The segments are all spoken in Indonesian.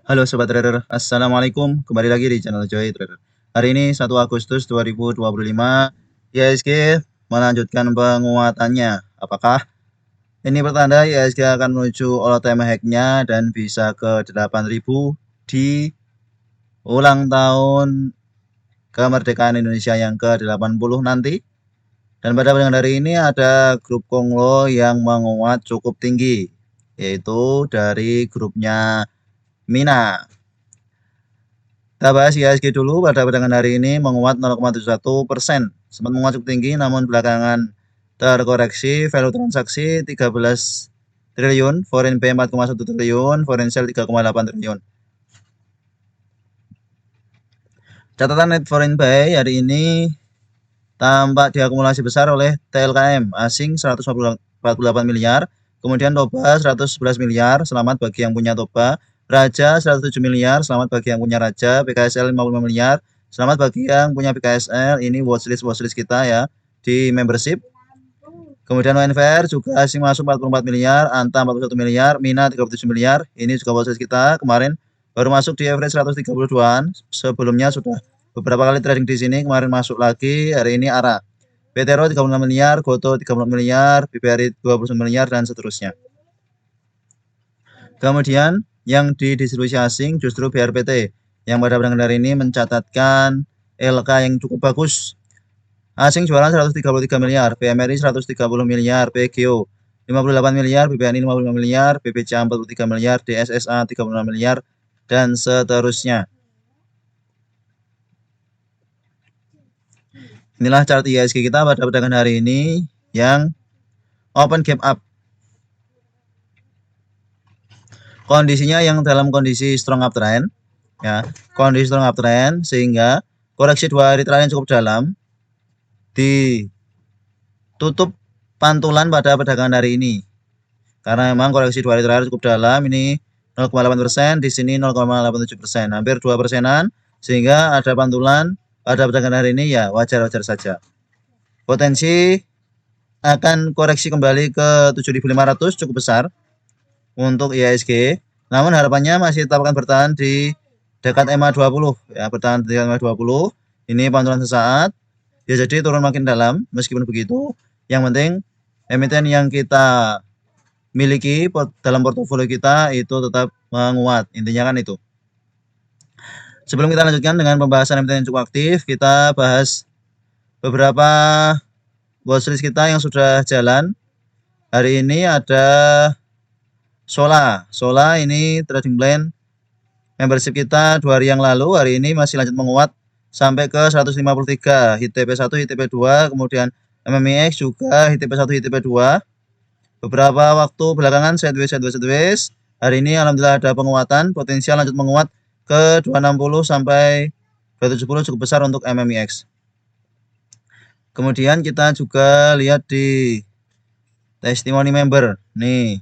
Halo Sobat Trader, Assalamualaikum. Kembali lagi di channel Joy Trader. Hari ini 1 Agustus 2025, IHSG melanjutkan penguatannya. Apakah ini pertanda IHSG akan menuju all time high-nya dan bisa ke 8.000 di ulang tahun kemerdekaan Indonesia yang ke-80 nanti? Dan pada perdagangan hari ini ada grup Konglo yang menguat cukup tinggi, yaitu dari grupnya Mina. Kita bahas IHSG dulu. Pada perdagangan hari ini menguat 0,71%. Sempat menguat cukup tinggi namun belakangan terkoreksi. Value transaksi 13 triliun, foreign pay 4,1 triliun, foreign sell 3,8 triliun. Catatan net foreign pay hari ini tampak diakumulasi besar oleh TLKM asing 148 miliar, kemudian Toba 111 miliar, selamat bagi yang punya Toba. Raja 107 miliar, selamat bagi yang punya Raja. PKSL 55 miliar, selamat bagi yang punya PKSL. Ini watchlist kita ya di membership. Kemudian WNVR juga asing masuk 44 miliar, Anta 41 miliar, Mina 37 miliar. Ini juga watchlist kita. Kemarin baru masuk di average 132-an. Sebelumnya sudah beberapa kali trading di sini. Kemarin masuk lagi, hari ini arah. BTRO 36 miliar, Goto 30 miliar, BBRI 29 miliar, dan seterusnya. Kemudian yang di distribusi asing justru BRPT yang pada perdagangan hari ini mencatatkan LK yang cukup bagus. Asing jualan 133 miliar, PMRI 130 miliar, PGO 58 miliar, BPNI 55 miliar, BPCA 43 miliar, DSSA 36 miliar, dan seterusnya. Inilah chart IHSG kita pada perdagangan hari ini yang open gap up. Kondisinya yang dalam kondisi strong uptrend ya, kondisi strong uptrend sehingga koreksi 2 hari terakhir cukup dalam, ditutup pantulan pada perdagangan hari ini karena memang koreksi 2 hari terakhir cukup dalam. Ini 0,8%, di sini 0,87%, hampir 2%-an, sehingga ada pantulan pada perdagangan hari ini ya wajar-wajar saja. Potensi akan koreksi kembali ke 7.500 cukup besar untuk IHSG, namun harapannya masih tetap akan bertahan di dekat EMA 20 ya, bertahan di dekat EMA 20. Ini pantulan sesaat ya, jadi turun makin dalam. Meskipun begitu, yang penting emiten yang kita miliki dalam portofolio kita itu tetap menguat, intinya kan itu. Sebelum kita lanjutkan dengan pembahasan emiten yang cukup aktif, kita bahas beberapa watchlist kita yang sudah jalan. Hari ini ada Sola ini trading plan membership kita 2 hari yang lalu. Hari ini masih lanjut menguat sampai ke 153, hit TP1, hit TP2, kemudian MMIX juga hit TP1, hit TP2. Beberapa waktu belakangan sideways. Hari ini alhamdulillah ada penguatan, potensial lanjut menguat ke 260 sampai 270 cukup besar untuk MMIX. Kemudian kita juga lihat di testimoni member. Nih,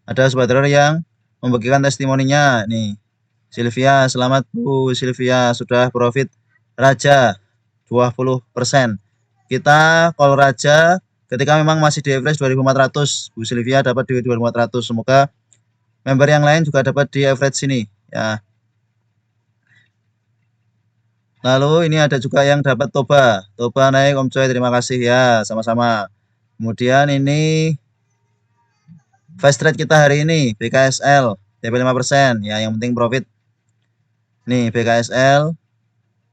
ada sobat trader yang membagikan testimoninya. Nih, Sylvia, selamat Bu Sylvia, sudah profit Raja 20%. Kita call Raja ketika memang masih di average 2400. Bu Sylvia dapat di 2400. Semoga member yang lain juga dapat di average sini ya. Lalu ini ada juga yang dapat Toba naik Om Coy, terima kasih ya, sama-sama. Kemudian ini fast trade kita hari ini BKSL TP 5% ya, yang penting profit. Nih BKSL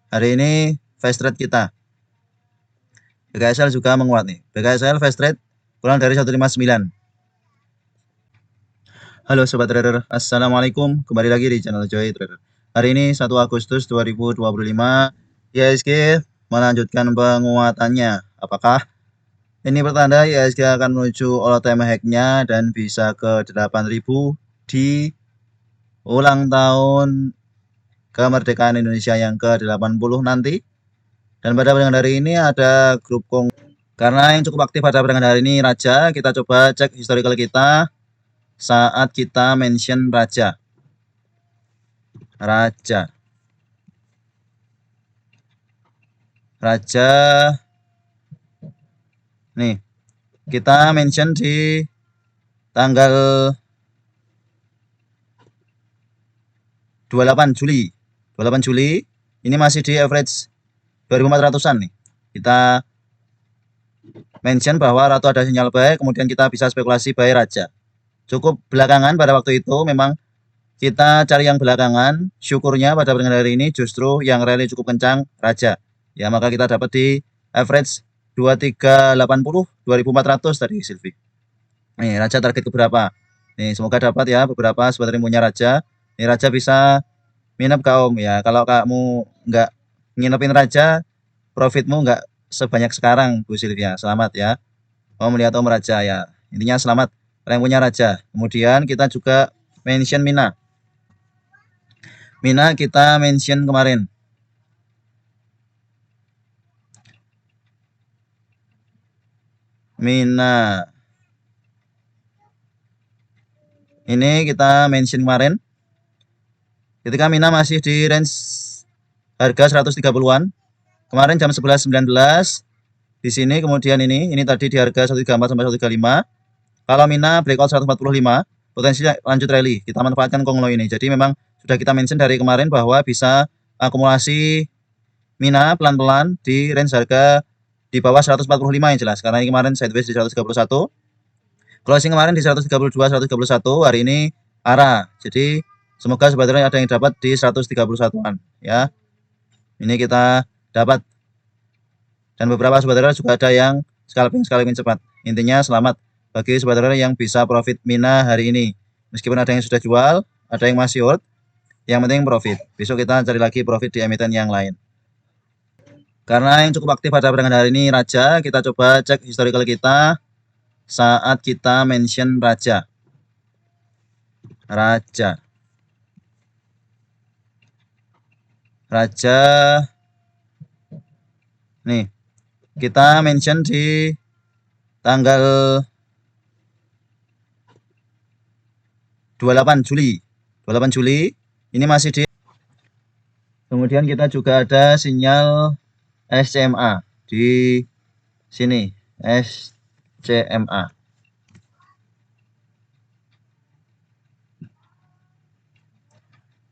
hari ini fast trade kita. BKSL juga menguat nih. BKSL fast trade kurang dari 159. Halo sobat trader, Assalamualaikum. Kembali lagi di channel Joy Trader. Hari ini 1 Agustus 2025, IHSG melanjutkan penguatannya. Apakah ini pertanda IHSG akan menuju all time high-nya dan bisa ke 8.000 di ulang tahun kemerdekaan Indonesia yang ke-80 nanti? Dan pada perdagangan hari ini ada grup Kong. Karena yang cukup aktif pada perdagangan hari ini Raja, kita coba cek historical kita saat kita mention Raja. Nih, kita mention di tanggal 28 Juli. 28 Juli ini masih di average 2400-an nih. Kita mention bahwa Ratu ada sinyal buy, kemudian kita bisa spekulasi buy Raja. Cukup belakangan pada waktu itu memang kita cari yang belakangan, syukurnya pada perdagangan hari ini justru yang rally cukup kencang Raja. Ya, maka kita dapat di average 2380 2400 tadi Silvi. Nih, Raja target ke berapa? Nih, semoga dapat ya beberapa sebenarnya punya Raja. Nih, Raja bisa minap kaum ya. Kalau kamu nggak nginepin Raja, profitmu nggak sebanyak sekarang Bu Silvia. Selamat ya. Mau melihat Om Raja ya. Intinya selamat kalian punya Raja. Kemudian kita juga mention Mina. Mina kita mention kemarin. Mina. Ini kita mention kemarin. Ketika Mina masih di range harga 130-an. Kemarin jam 11.19 di sini, kemudian ini tadi di harga 134 sampai 135. Kalau Mina breakout 145, potensi lanjut rally. Kita manfaatkan Konglo ini. Jadi memang sudah kita mention dari kemarin bahwa bisa akumulasi Mina pelan-pelan di range harga di bawah 145 yang jelas. Karena ini kemarin sideways di 131. Closing kemarin di 132, 131. Hari ini arah. Jadi semoga sebenarnya ada yang dapat di 131-an ya. Ini kita dapat. Dan beberapa saudara juga ada yang scalping cepat. Intinya selamat bagi saudara yang bisa profit Mina hari ini. Meskipun ada yang sudah jual, ada yang masih hold, yang penting profit. Besok kita cari lagi profit di emiten yang lain. Karena yang cukup aktif pada perdagangan hari ini Raja, kita coba cek historical kita saat kita mention Raja. Nih, kita mention di tanggal 28 Juli. 28 Juli ini masih di. Kemudian kita juga ada sinyal SCMA di sini, SCMA.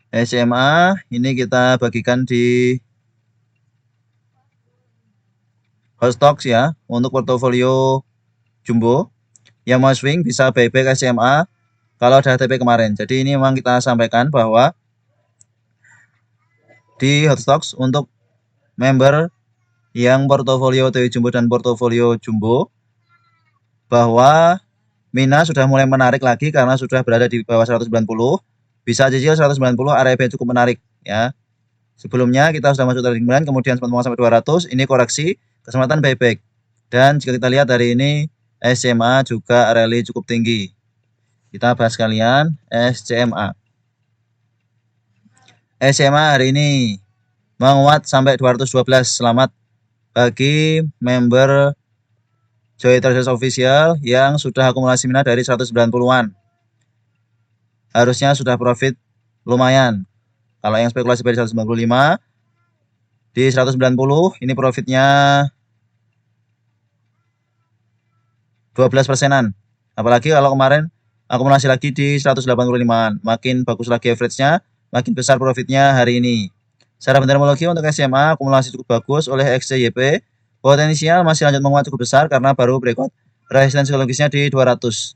SCMA ini kita bagikan di hot stocks ya, untuk portofolio jumbo. Yang mau swing bisa buyback SCMA kalau ada TP kemarin. Jadi ini memang kita sampaikan bahwa di hot stocks untuk member yang portofolio TW jumbo dan portofolio jumbo, bahwa Mina sudah mulai menarik lagi karena sudah berada di bawah 190. Bisa cicil 190, area B cukup menarik ya. Sebelumnya kita sudah masuk trading plan, kemudian sempat mau sampai 200, ini koreksi, kesempatan buyback. Dan jika kita lihat hari ini SCMA juga rally cukup tinggi. Kita bahas kalian SCMA. SCMA hari ini menguat sampai 212. Selamat bagi member Joy Traders Official yang sudah akumulasi Mina dari 190-an. Harusnya sudah profit lumayan. Kalau yang spekulasi dari 195 di 190 ini profitnya 12%-an. Apalagi kalau kemarin akumulasi lagi di 185-an. Makin bagus lagi average-nya, makin besar profitnya hari ini. Secara terminologi untuk SMA akumulasi cukup bagus oleh XCYP. Potensial masih lanjut menguat cukup besar karena baru breakout resistance psikologisnya di 200.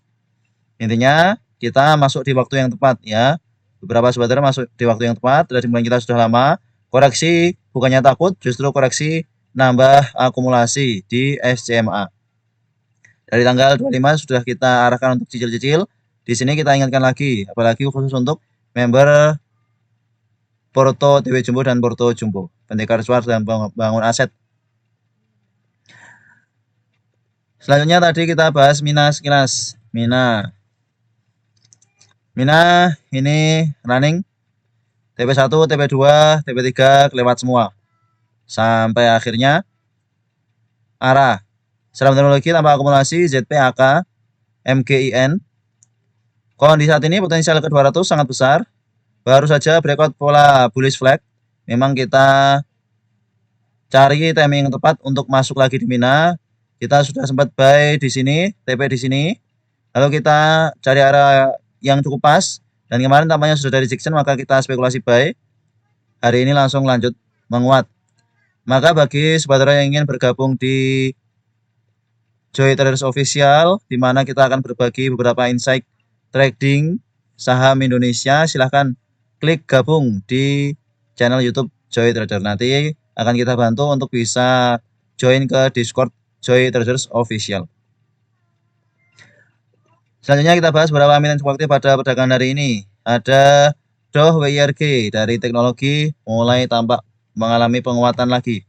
Intinya kita masuk di waktu yang tepat ya. Beberapa saudara masuk di waktu yang tepat. Dari bulan kita sudah lama. Koreksi bukannya takut, justru koreksi nambah akumulasi di SCMA. Dari tanggal 25 sudah kita arahkan untuk cicil-cicil. Di sini kita ingatkan lagi, apalagi khusus untuk member Porto TW Jumbo dan Porto Jumbo. Pendekar suar dan bangun aset. Selanjutnya tadi kita bahas Mina sekilas. Mina ini running TP1, TP2, TP3 kelewat semua. Sampai akhirnya arah. Secara teknologi tanpa akumulasi ZP, AK, MGIN. Kondisi saat ini potensial ke 200 sangat besar. Baru saja breakout pola bullish flag. Memang kita cari timing yang tepat untuk masuk lagi di Mina. Kita sudah sempat buy di sini, TP di sini. Lalu kita cari area yang cukup pas Dan kemarin tampaknya sudah ada rejection, maka kita spekulasi buy. Hari ini langsung lanjut menguat. Maka bagi sobat trader yang ingin bergabung di Joy Traders Official, di mana kita akan berbagi beberapa insight trading saham Indonesia, silahkan klik gabung di channel YouTube Joy Trader. Nanti akan kita bantu untuk bisa join ke Discord Joy Traders Official. Selanjutnya kita bahas beberapa emiten cukup aktif pada perdagangan hari ini. Ada Dow WIRG dari teknologi mulai tampak mengalami penguatan lagi.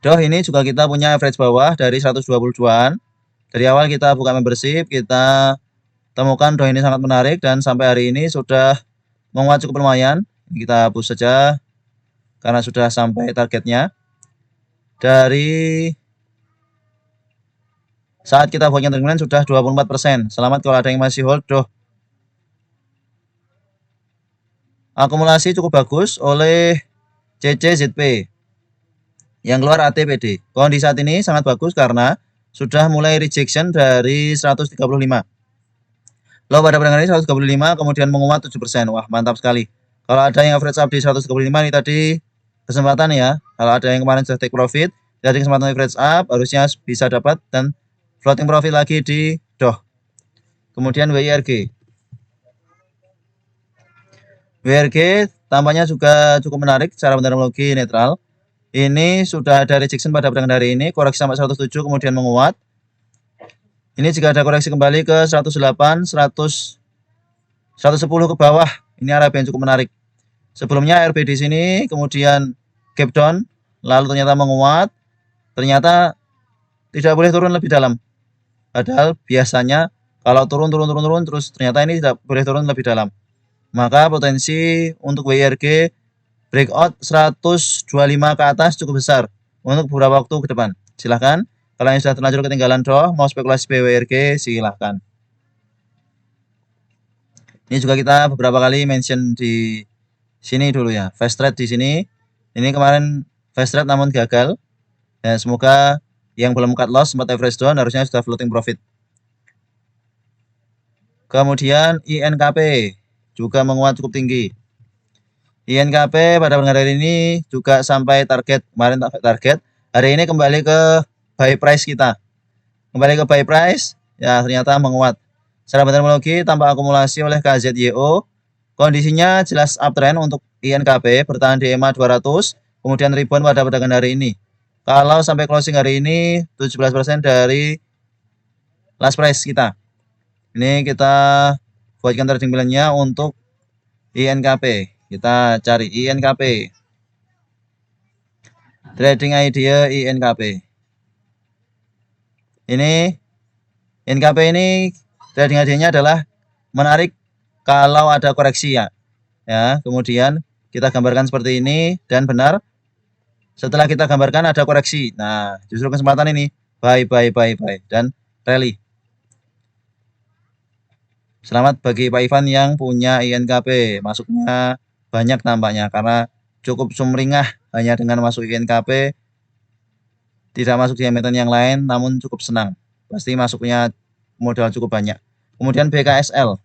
Dow ini juga kita punya average bawah dari 122-an. Dari awal kita buka membership, kita temukan Dow ini sangat menarik dan sampai hari ini sudah menguat cukup lumayan. Kita hapus saja karena sudah sampai targetnya. Dari saat kita buatnya kemarin sudah 24%. Selamat kalau ada yang masih hold Dow. Akumulasi cukup bagus oleh CCZP yang keluar ATPD. Kondisi saat ini sangat bagus karena sudah mulai rejection dari 135. Low pada perdagangan ini 135, kemudian menguat 7%. Wah, mantap sekali. Kalau ada yang average up di 135 ini tadi kesempatan ya. Kalau ada yang kemarin sudah take profit, jadi kesempatan average up harusnya bisa dapat dan floating profit lagi di Dow. Kemudian WIRG. WIRG tampaknya juga cukup menarik secara fundamental netral. Ini sudah ada rejection pada perdagangan hari ini, koreksi sampai 107 kemudian menguat. Ini jika ada koreksi kembali ke 108, 100, 110 ke bawah, ini area yang cukup menarik. Sebelumnya RB di sini, kemudian gap down, lalu ternyata menguat, ternyata tidak boleh turun lebih dalam. Padahal biasanya kalau turun, terus ternyata ini tidak boleh turun lebih dalam. Maka potensi untuk WIRG breakout 125 ke atas cukup besar untuk beberapa waktu ke depan. Silahkan, kalau yang sudah terlanjur ketinggalan Dow, mau spekulasi WIRG, silahkan. Ini juga kita beberapa kali mention di sini dulu ya. Fast trade di sini. Ini kemarin fast trade namun gagal. Ya, semoga yang belum cut loss sempat average down harusnya sudah floating profit. Kemudian INKP juga menguat cukup tinggi. INKP pada perdagangan hari ini juga sampai target, kemarin target, hari ini kembali ke buy price kita. Kembali ke buy price, ya ternyata menguat. Secara metodologi tanpa akumulasi oleh KZYO, kondisinya jelas uptrend untuk INKP bertahan di EMA 200, kemudian rebound pada perdagangan hari ini. Kalau sampai closing hari ini 17% dari last price kita. Ini kita buatkan trading plan-nya untuk INKP. Kita cari INKP. Trading idea INKP. Ini INKP ini trading idenya adalah menarik kalau ada koreksi ya. Ya, kemudian kita gambarkan seperti ini dan benar. Setelah kita gambarkan ada koreksi. Nah, justru kesempatan ini buy dan rally. Selamat bagi Pak Ivan yang punya INKP. Masuknya banyak tampaknya karena cukup sumringah hanya dengan masuk INKP, tidak masuk di emiten yang lain, namun cukup senang. Pasti masuknya modal cukup banyak. Kemudian BKSL.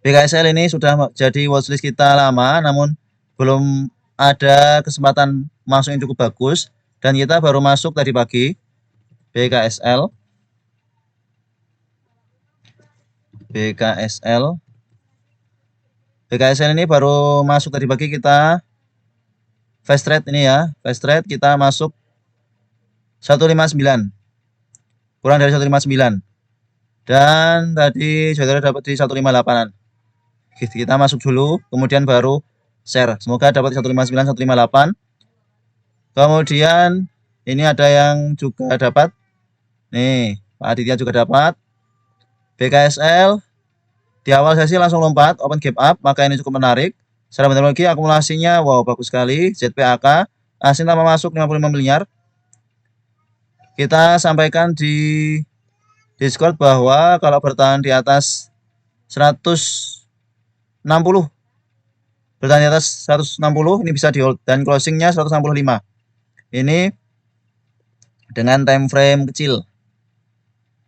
BKSL ini sudah jadi watchlist kita lama, namun belum ada kesempatan masuk yang cukup bagus. Dan kita baru masuk tadi pagi. BKSL. BKSL ini baru masuk tadi pagi kita fast trade ini ya. Fast trade kita masuk 159. Kurang dari 159. Dan tadi saudara dapat di 158-an. Kita masuk dulu, kemudian baru share. Semoga dapat 159, 158. Kemudian ini ada yang juga dapat. Nih, Pak Aditya juga dapat. BKSL di awal sesi langsung lompat, open gap up, maka ini cukup menarik. Secara metodologi akumulasinya, wow bagus sekali. ZPAK, asin tambah masuk 55 miliar. Kita sampaikan di Discord bahwa kalau bertahan di atas 160, bertahan di atas 160 ini bisa di hold dan closingnya 165. Ini dengan time frame kecil.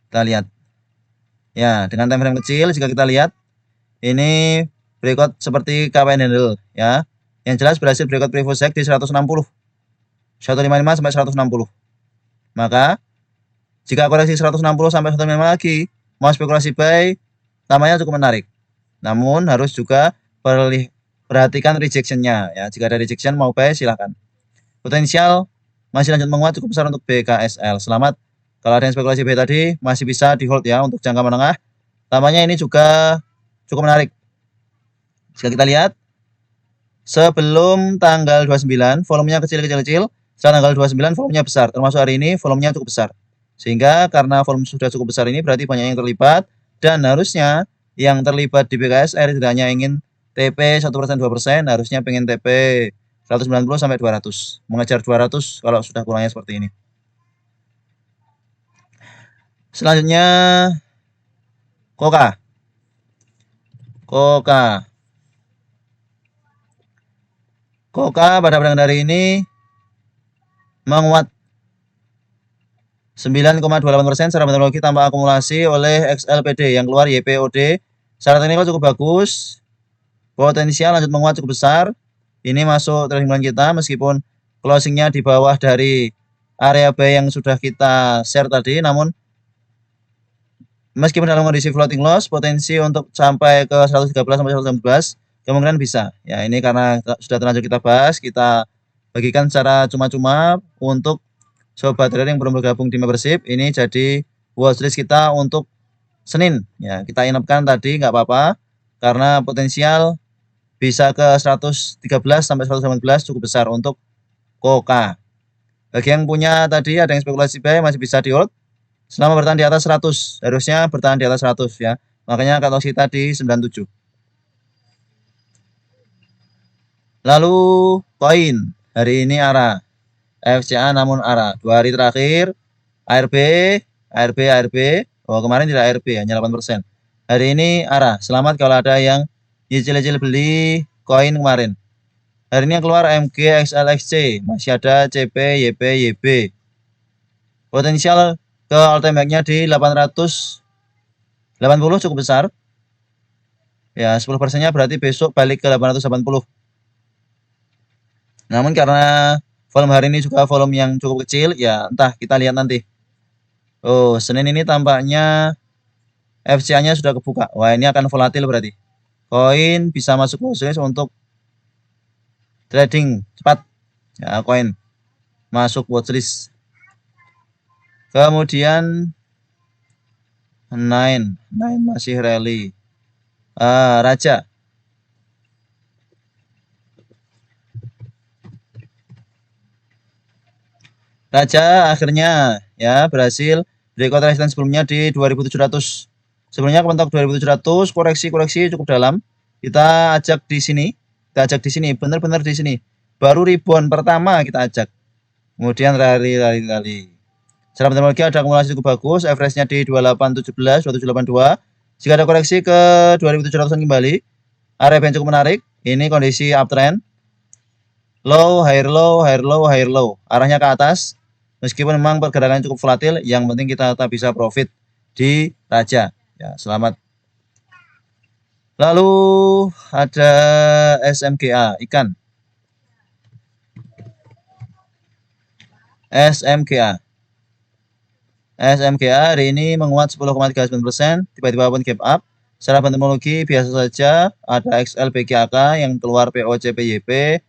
Kita lihat. Ya, dengan time frame kecil jika kita lihat ini breakout seperti KPN handle ya. Yang jelas berhasil breakout previous high di 160. 155 sampai 160. Maka jika koreksi 160 sampai 155 lagi, mau spekulasi buy, namanya cukup menarik. Namun harus juga perhatikan rejection-nya ya. Jika ada rejection mau buy silahkan. Potensial masih lanjut menguat cukup besar untuk BKSL. Selamat. Kalau ada yang spekulasi buy tadi masih bisa di hold ya untuk jangka menengah. Namanya ini juga cukup menarik. Jika kita lihat sebelum tanggal 29 volumenya kecil-kecil, setelah tanggal 29 volumenya besar, termasuk hari ini volumenya cukup besar. Sehingga karena volume sudah cukup besar ini berarti banyak yang terlibat dan harusnya yang terlibat di BKSR tidak hanya ingin TP 1% 2%, harusnya pengen TP 190 sampai 200. Mengejar 200 kalau sudah kurangnya seperti ini. Selanjutnya Koka. Koka pada perdagangan hari ini menguat 9,28% secara metodologi tanpa akumulasi oleh XLPD yang keluar YPOD. Secara teknikal cukup bagus. Potensial lanjut menguat cukup besar. Ini masuk trading plan kita meskipun closingnya di bawah dari area buy yang sudah kita share tadi, namun meskipun dalam kondisi floating loss, potensi untuk sampai ke 113 sampai 114 kemungkinan bisa. Ya, ini karena sudah terlanjur kita bahas, kita bagikan secara cuma-cuma untuk sobat trader yang belum bergabung di membership. Ini jadi watchlist kita untuk Senin. Ya, kita inapkan tadi nggak apa-apa karena potensial bisa ke 113 sampai 118 cukup besar untuk Koka. Bagi yang punya tadi ada yang spekulasi buy masih bisa di hold. Selama bertahan di atas 100, harusnya bertahan di atas 100 ya. Makanya cut loss kita di 97. Lalu koin hari ini ARA. FCA namun ARA. 2 hari terakhir ARB. Oh, kemarin tidak ARB hanya 8%. Hari ini ARA. Selamat kalau ada yang nyicil-nyicil beli koin kemarin. Hari ini yang keluar MG, XLXC, masih ada CP, YP, YB. Potensial ke all time high-nya di 880 cukup besar. Ya, 10%-nya berarti besok balik ke 880. Namun karena volume hari ini juga volume yang cukup kecil, ya entah kita lihat nanti. Oh, Senin ini tampaknya FCA-nya sudah kebuka. Wah, ini akan volatil berarti. Koin bisa masuk watchlist untuk trading cepat. Ya, koin masuk watchlist. Kemudian Nine masih rally. Raja. Raja akhirnya ya berhasil breakout resistance sebelumnya di 2700. Sebelumnya kementok 2700, koreksi cukup dalam. Kita ajak di sini, benar-benar di sini. Baru rebound pertama kita ajak. Kemudian rally. Secara metodologi ada akumulasi cukup bagus, average-nya di 2817, 2782. Jika ada koreksi ke 2700-an kembali, area yang cukup menarik. Ini kondisi uptrend. Low, higher low. Arahnya ke atas. Meskipun memang pergerakan cukup volatil, yang penting kita tetap bisa profit di Raja. Ya, selamat. Lalu ada SMGA, ikan. SMGA hari ini menguat 10,39%, tiba-tiba pun gap up. Secara teknologi biasa saja, ada XLPGAK yang keluar POCPYP.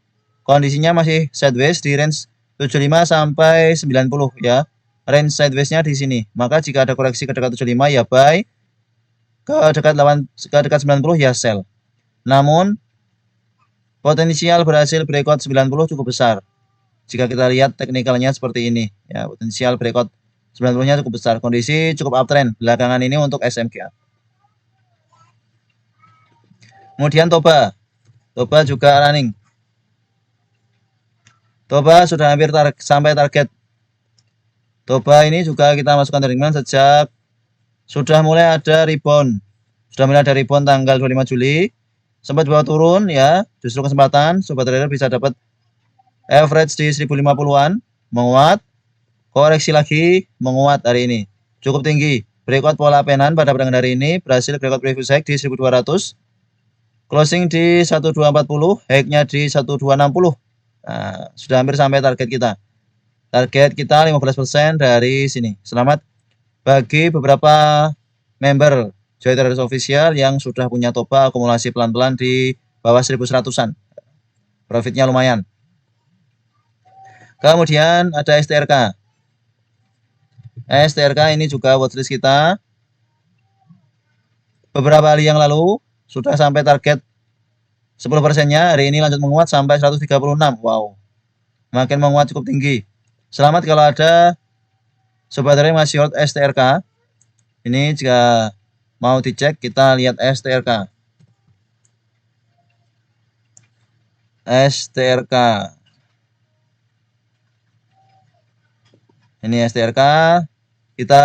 Kondisinya masih sideways di range 75 sampai 90 ya. Range sideways-nya di sini. Maka jika ada koreksi ke dekat 75 ya buy, ke dekat 90 ya sell. Namun potensial berhasil breakout 90 cukup besar. Jika kita lihat teknikalnya seperti ini ya, potensial breakout 90-nya cukup besar. Kondisi cukup uptrend belakangan ini untuk SMGA. Kemudian Toba juga running. Toba sudah hampir sampai target. Toba ini juga kita masukkan trading plan sejak sudah mulai ada rebound. Tanggal 25 Juli. Sempat bawa turun ya, justru kesempatan sobat trader bisa dapat average di 1050-an, menguat, koreksi lagi, menguat hari ini. Cukup tinggi. breakout pola penan pada perdagangan hari ini, berhasil breakout previous high di 1200, closing di 1240, high-nya di 1260. Nah, sudah hampir sampai target kita. Target kita 15% dari sini. Selamat bagi beberapa member Joy Traders Official yang sudah punya toba akumulasi pelan-pelan di bawah 1100-an. Profitnya lumayan. Kemudian ada STRK. STRK ini juga watchlist kita. Beberapa hari yang lalu sudah sampai target 10%-nya. Hari ini lanjut menguat sampai 136. Wow. Makin menguat cukup tinggi. Selamat kalau ada sobat trader yang masih hold STRK. Ini jika mau dicek, kita lihat STRK. STRK. Ini STRK. Kita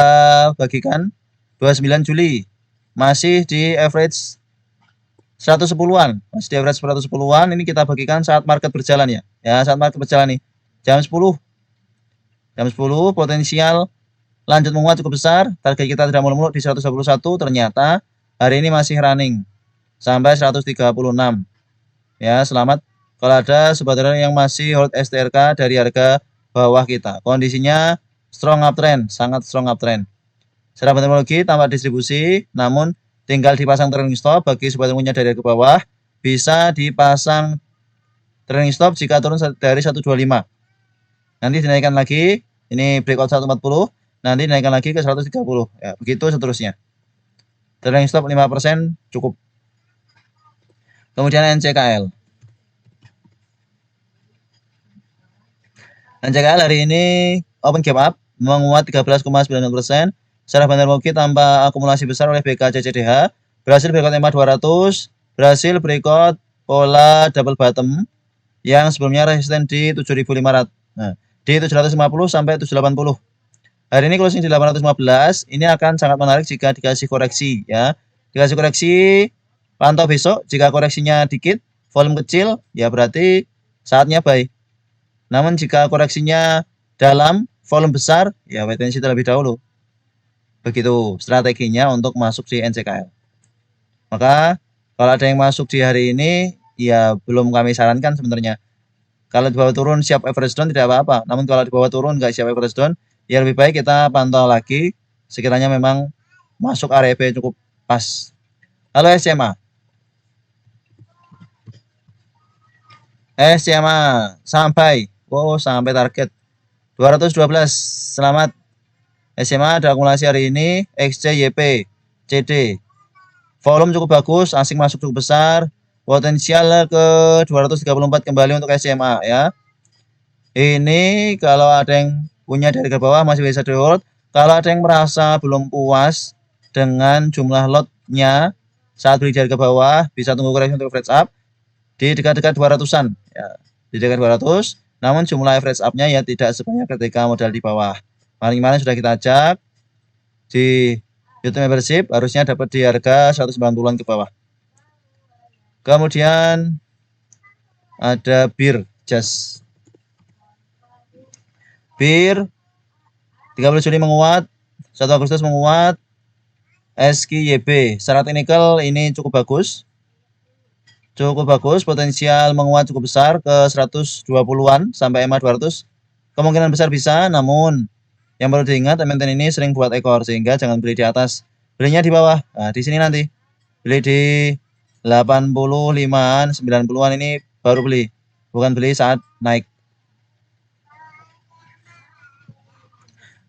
bagikan 29 Juli. Masih di average 110-an. Masih di average 110-an. Ini kita bagikan saat market berjalan ya. Ya, saat market berjalan nih. Jam 10. Jam 10 potensial lanjut menguat cukup besar. Target kita tidak muluk-muluk di 121. Ternyata hari ini masih running sampai 136. Ya, selamat kalau ada sobat trader yang masih hold STRK dari harga bawah kita. Kondisinya strong uptrend, sangat strong uptrend. Secara teknologi tambah distribusi, namun tinggal dipasang trailing stop bagi sobat yang punya dari harga bawah, bisa dipasang trailing stop jika turun dari 125. Nanti dinaikkan lagi, ini breakout 140, nanti dinaikkan lagi ke 130. Ya, begitu seterusnya. Trailing stop 5% cukup. Kemudian NCKL. NCKL hari ini open gap up, menguat 13,9%. Secara teknologi tanpa akumulasi besar oleh BKCCDH, berhasil breakout EMA 200, berhasil breakout pola double bottom yang sebelumnya resisten di 7.500. Nah, di 750 sampai 780. Hari ini closing di 815. Ini akan sangat menarik jika dikasih koreksi ya. Dikasih koreksi, pantau besok. Jika koreksinya dikit, volume kecil, ya berarti saatnya buy. Namun jika koreksinya dalam, volume besar, ya wait and see terlebih dahulu. Begitu strateginya untuk masuk di NCKL. Maka kalau ada yang masuk di hari ini, ya belum kami sarankan sebenarnya. Kalau di bawah turun siap average down tidak apa-apa. Namun kalau di bawah turun nggak siap average down, ya lebih baik kita pantau lagi. Sekiranya memang masuk area B cukup pas. Halo SMA. SMA sampai, sampai target 212. Selamat. SMA ada akumulasi hari ini, XCYP, CD. Volume cukup bagus, asing masuk cukup besar. Potensial ke 234 kembali untuk SMA ya. Ini kalau ada yang punya dari ke bawah masih bisa di hold. Kalau ada yang merasa belum puas dengan jumlah lotnya saat beli dari ke bawah, bisa tunggu koreksi untuk average up di dekat-dekat 200-an ya. Di dekat 200, namun jumlah average up-nya ya tidak sebanyak ketika modal di bawah. Kemarin sudah kita ajak di YouTube membership, harusnya dapat di harga 190-an ke bawah. Kemudian ada bir jas. Bir 30 Juli menguat, 1 Agustus menguat. SKYB secara teknikal ini cukup bagus. Cukup bagus, potensial menguat cukup besar ke 120-an sampai EMA 200. Kemungkinan besar bisa, namun yang perlu diingat, MNTN ini sering buat ekor, sehingga jangan beli di atas. Belinya di bawah. Nah, di sini nanti. Beli di 85-an, 90-an ini baru beli. Bukan beli saat naik.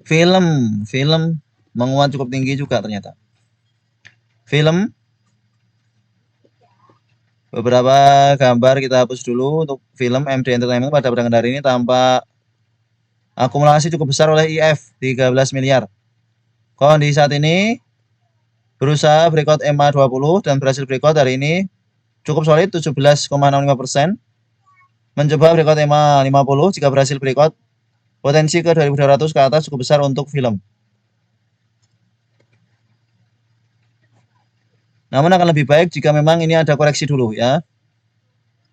Film menguat cukup tinggi juga ternyata. Film. Beberapa gambar kita hapus dulu untuk film MD Entertainment pada perdagangan hari ini tampak akumulasi cukup besar oleh IF 13 miliar. Kondisi saat ini berusaha breakout EMA 20 dan berhasil breakout hari ini cukup solid 17,65%. Mencoba breakout EMA 50 jika berhasil breakout potensi ke 2200 ke atas cukup besar untuk film. Namun akan lebih baik jika memang ini ada koreksi dulu ya.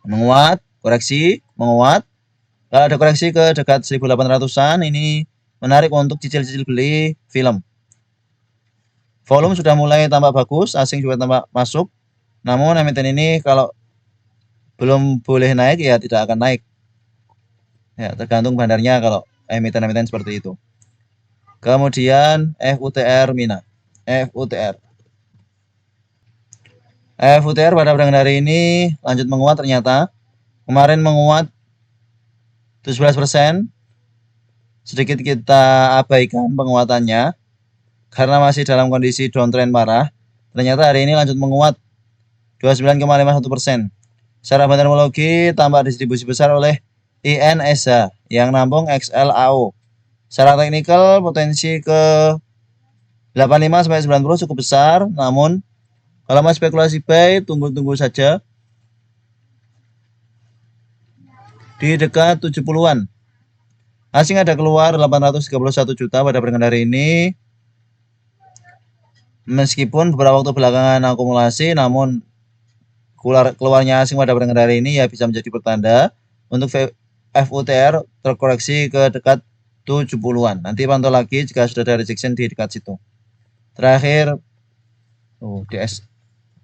Menguat, koreksi, menguat. Kalau ada koreksi ke dekat 1800-an, ini menarik untuk cicil-cicil beli film. Volume sudah mulai tampak bagus, asing juga tampak masuk. Namun emiten ini kalau belum boleh naik ya tidak akan naik. Ya, tergantung bandarnya kalau emiten-emiten seperti itu. Kemudian FUTR Mina. FUTR. FUTR pada perdagangan hari ini lanjut menguat ternyata. Kemarin menguat 17%. Sedikit kita abaikan penguatannya karena masih dalam kondisi downtrend parah. Ternyata hari ini lanjut menguat 29,51%. Secara bandarmologi tampak distribusi besar oleh INSH yang nampung XLAO. Secara teknikal potensi ke 85 sampai 90 cukup besar, namun kalau mau spekulasi buy tunggu-tunggu saja di dekat 70-an. Asing ada keluar 831 juta pada perdagangan hari ini. Meskipun beberapa waktu belakangan akumulasi, namun keluarnya asing pada perdagangan hari ini ya bisa menjadi pertanda untuk FUTR terkoreksi ke dekat 70-an. Nanti pantau lagi jika sudah ada rejection di dekat situ. Terakhir,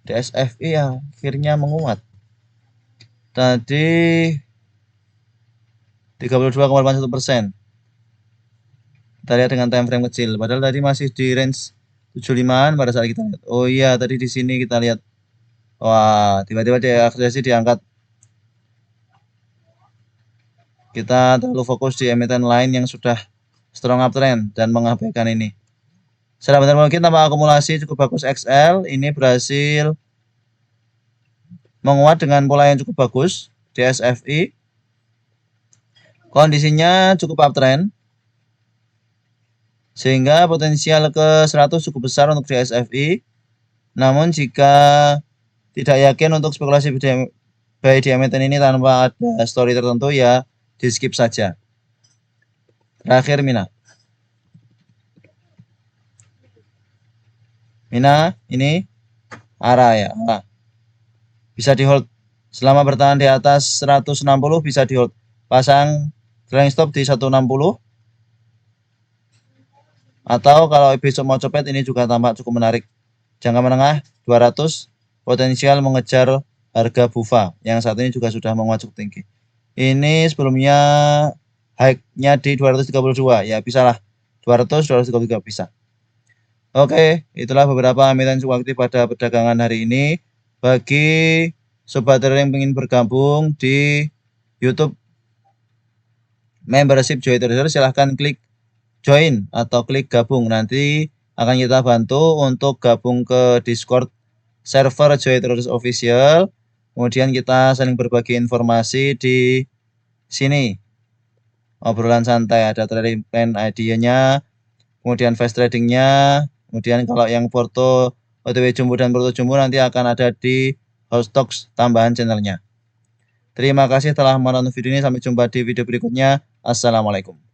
DSFI ya akhirnya menguat. Tadi 32,81%. Kita lihat dengan time frame kecil. Padahal tadi masih di range 75-an pada saat kita lihat. Oh iya, tadi di sini kita lihat. Wah, tiba-tiba diaksesi diangkat. Kita terlalu fokus di emiten lain yang sudah strong uptrend dan mengabaikan ini. Secara bandarmologi tambah akumulasi cukup bagus XL. Ini berhasil menguat dengan pola yang cukup bagus. DSFI. Kondisinya cukup uptrend. Sehingga potensial ke 100 cukup besar untuk DSFI. Namun jika tidak yakin untuk spekulasi buy di emiten ini tanpa ada story tertentu ya di skip saja. Terakhir Mina. Mina ini ARA ya. ARA. Bisa di hold. Selama bertahan di atas 160 bisa di hold. Pasang trailing stop di 160. Atau kalau besok mau copet ini juga tampak cukup menarik. Jangka menengah 200 potensial mengejar harga BUFA yang saat ini juga sudah menguat cukup tinggi. Ini sebelumnya high-nya di 232 ya bisa lah 200 233 bisa. Oke, itulah beberapa emiten cukup aktif pada perdagangan hari ini. Bagi sobat trader yang ingin bergabung di YouTube membership Joy Trader silahkan klik join atau klik gabung, nanti akan kita bantu untuk gabung ke Discord server Joy Traders Official. Kemudian kita saling berbagi informasi di sini. Obrolan santai, ada trading plan idenya, kemudian fast tradingnya, kemudian kalau yang Porto OTW Jumbo dan Porto Jumbo nanti akan ada di House Talks tambahan channelnya. Terima kasih telah menonton video ini, sampai jumpa di video berikutnya. Assalamualaikum.